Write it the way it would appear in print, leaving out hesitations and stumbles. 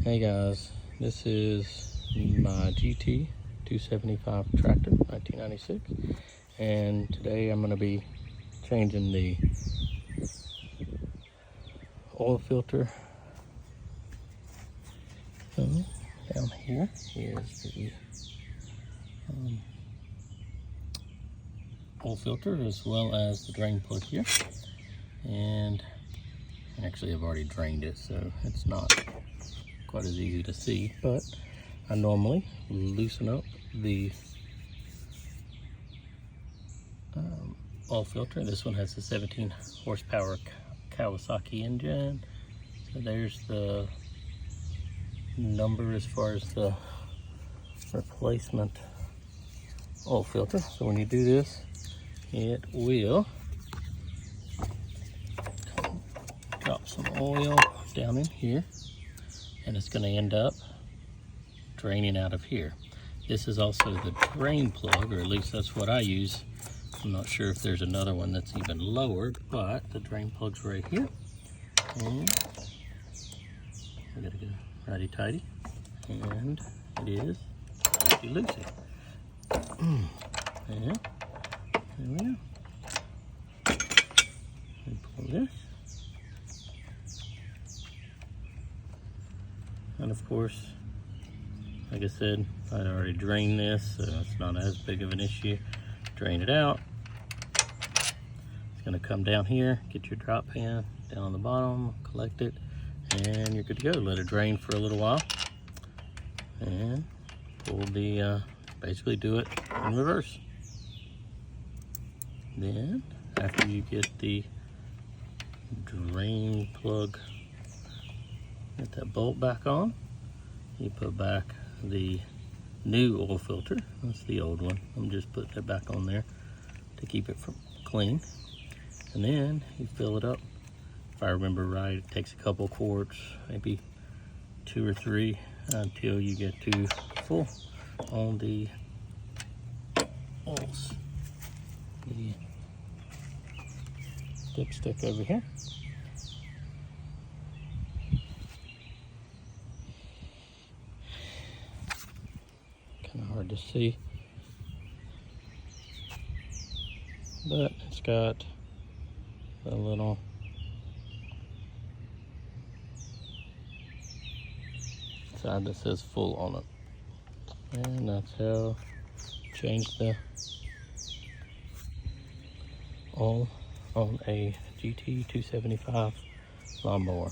Hey guys, this is my GT 275 tractor, 1996, and today I'm going to be changing the oil filter. So down here is the oil filter as well as the drain plug here, and actually I've already drained it, so it's not quite as easy to see, but I normally loosen up the oil filter. This one has a 17 horsepower Kawasaki engine, so there's the number as far as the replacement oil filter. So when you do this, it will drop some oil down in here, and it's going to end up draining out of here. This is also the drain plug, or at least that's what I use. I'm not sure if there's another one that's even lower, but the drain plug's right here. And we gotta go righty tighty, and it is loosey loosey. And there we go. And pull this. And of course, like I said, I already drained this, so it's not as big of an issue. Drain it out. It's gonna come down here, get your drop pan down on the bottom, collect it, and you're good to go. Let it drain for a little while, and pull the, basically do it in reverse. Then, after you get the drain plug, get that bolt back on, you put back the new oil filter. That's the old one. I'm just putting it back on there to keep it clean. And then you fill it up. If I remember right, it takes a couple quarts, maybe 2 or 3, until you get to full on the oils. The dipstick over here. Kind of hard to see, but it's got a little side that says full on it, and that's how you change the oil on a GT 275 lawnmower.